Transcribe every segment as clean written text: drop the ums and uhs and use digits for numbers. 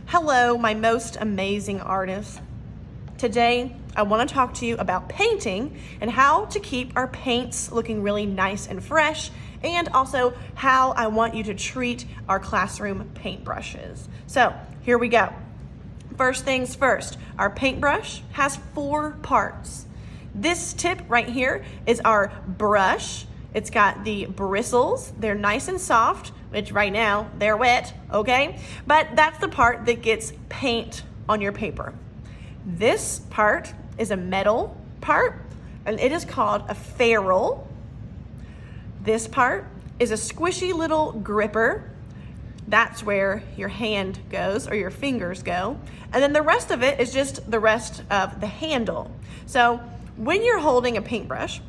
Hello, my most amazing artists. Today, I want to talk to you about painting and how to keep our paints looking really nice and fresh, and also how I want you to treat our classroom paintbrushes. So, here we go. First things first, our paintbrush has 4 parts. This tip right here is our brush. It's got the bristles. They're nice and soft, which right now they're wet, okay? But that's the part that gets paint on your paper. This part is a metal part, and it is called a ferrule. This part is a squishy little gripper. That's where your hand goes or your fingers go. And then the rest of it is just the rest of the handle. So when you're holding a paintbrush,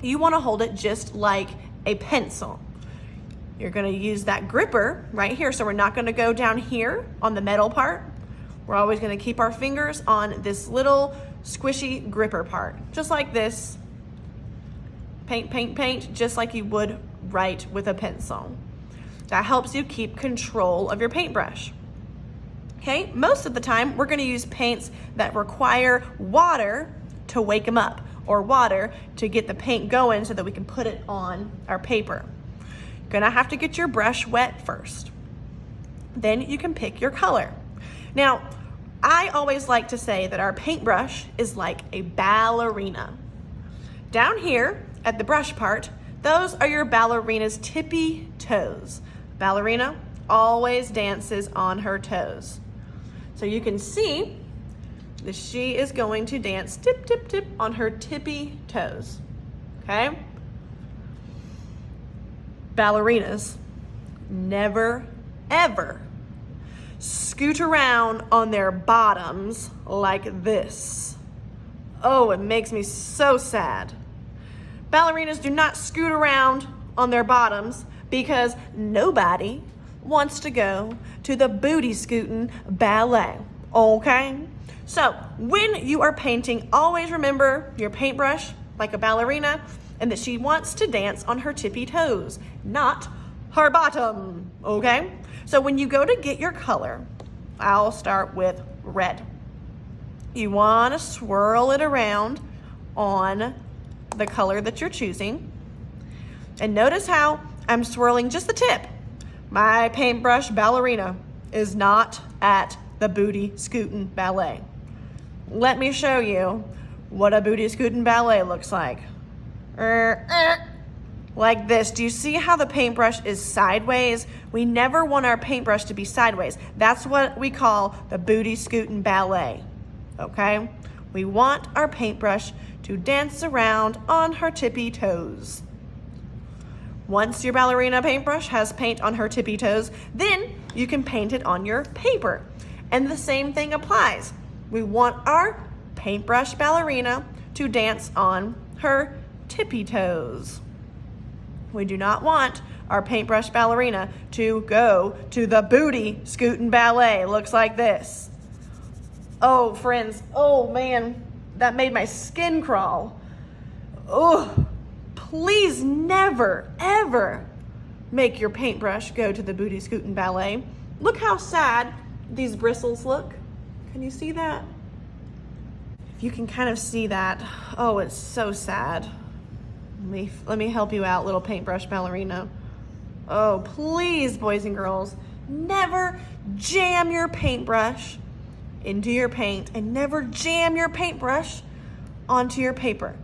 you want to hold it just like a pencil. You're going to use that gripper right here. So we're not going to go down here on the metal part. We're always going to keep our fingers on this little squishy gripper part, just like this. Paint, paint, paint, just like you would write with a pencil. That helps you keep control of your paintbrush. Okay, most of the time we're going to use paints that require water to wake them up, or water to get the paint going so that we can put it on our paper. You're gonna have to get your brush wet first. Then you can pick your color. Now, I always like to say that our paintbrush is like a ballerina. Down here at the brush part, those are your ballerina's tippy toes. Ballerina always dances on her toes. So you can see that she is going to dance tip, tip, tip on her tippy toes, okay? Ballerinas never, ever scoot around on their bottoms like this. Oh, it makes me so sad. Ballerinas do not scoot around on their bottoms because nobody wants to go to the booty scooting ballet, okay? So when you are painting, always remember your paintbrush like a ballerina and that she wants to dance on her tippy toes, not her bottom, okay? So when you go to get your color, I'll start with red. You want to swirl it around on the color that you're choosing. And notice how I'm swirling just the tip. My paintbrush ballerina is not at the booty scootin' ballet. Let me show you what a booty scootin' ballet looks like. Like this. Do you see how the paintbrush is sideways? We never want our paintbrush to be sideways. That's what we call the booty scootin' ballet, okay? We want our paintbrush to dance around on her tippy toes. Once your ballerina paintbrush has paint on her tippy toes, then you can paint it on your paper. And the same thing applies. We want our paintbrush ballerina to dance on her tippy toes. We do not want our paintbrush ballerina to go to the booty scootin' ballet. Looks like this. Oh, friends, oh man, that made my skin crawl. Oh, please never, ever make your paintbrush go to the booty scootin' ballet. Look how sad these bristles look. Can you see that? If you can kind of see that, oh, it's so sad. Let me help you out, little paintbrush ballerina. Oh, please, boys and girls, never jam your paintbrush into your paint and never jam your paintbrush onto your paper.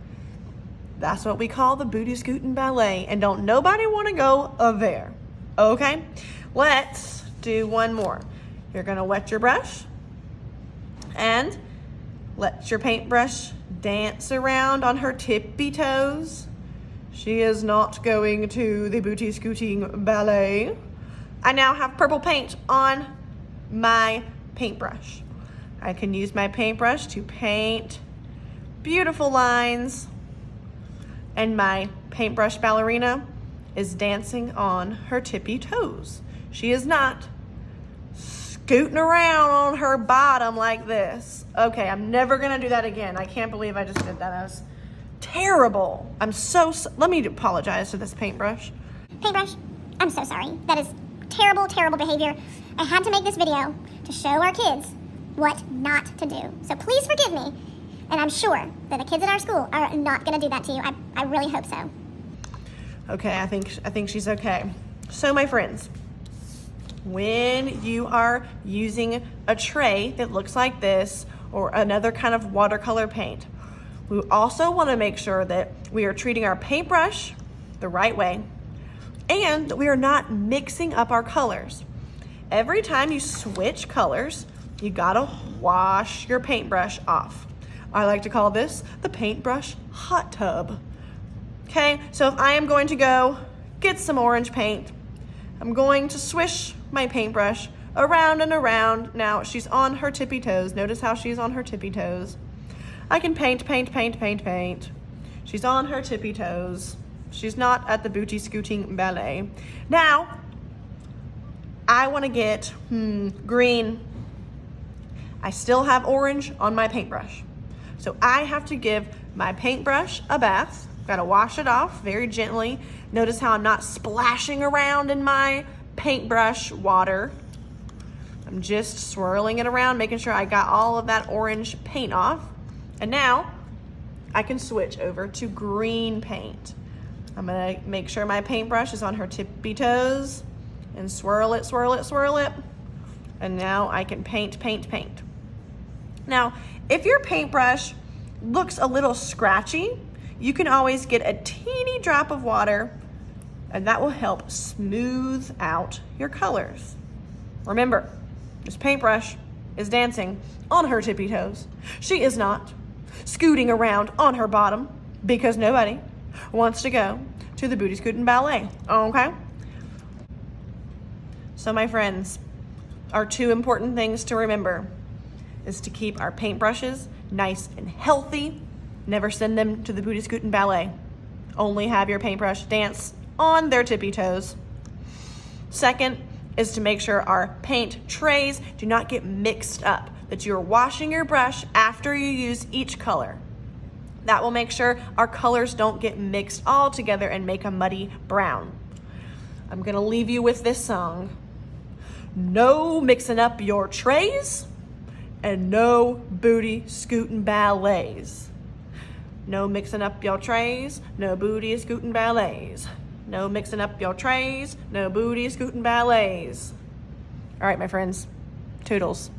That's what we call the booty scootin' ballet, and don't nobody want to go there, okay? Let's do one more. You're gonna wet your brush and let your paintbrush dance around on her tippy toes. She is not going to the booty scooting ballet. I now have purple paint on my paintbrush. I can use my paintbrush to paint beautiful lines, and my paintbrush ballerina is dancing on her tippy toes. She is not scooting around on her bottom like this. Okay, I'm never gonna do that again. I can't believe I just did that. That was terrible. Let me apologize to this paintbrush. Paintbrush, I'm so sorry. That is terrible, terrible behavior. I had to make this video to to show our kids what not to do. So please forgive me. And I'm sure that the kids at our school are not going to do that to you. I really hope so. Okay, I think she's okay. So my friends, when you are using a tray that looks like this or another kind of watercolor paint, we also want to make sure that we are treating our paintbrush the right way and that we are not mixing up our colors. Every time you switch colors, you gotta wash your paintbrush off. I like to call this the paintbrush hot tub. Okay, so if I am going to go get some orange paint, I'm going to swish my paintbrush around and around. Now she's on her tippy toes. Notice how she's on her tippy toes. I can paint. She's on her tippy toes. She's not at the booty scooting ballet. Now, I wanna get green. I still have orange on my paintbrush. So I have to give my paintbrush a bath. Gotta wash it off very gently. Notice how I'm not splashing around in my paintbrush water. I'm just swirling it around, making sure I got all of that orange paint off. And now I can switch over to green paint. I'm gonna make sure my paintbrush is on her tippy toes and swirl it. And now I can paint. Now, if your paintbrush looks a little scratchy, you can always get a teeny drop of water and that will help smooth out your colors. Remember, this paintbrush is dancing on her tippy toes. She is not scooting around on her bottom because nobody wants to go to the booty scooting ballet, okay? So my friends, our two important things to remember is to keep our paintbrushes nice and healthy. Never send them to the booty scooting ballet. Only have your paintbrush dance on their tippy toes. Second is to make sure our paint trays do not get mixed up, that you're washing your brush after you use each color. That will make sure our colors don't get mixed all together and make a muddy brown. I'm gonna leave you with this song. No mixing up your trays and no booty scooting ballets. No mixing up your trays, no booty scooting ballets. No mixing up your trays, no booty scooting ballets. All right, my friends, toodles.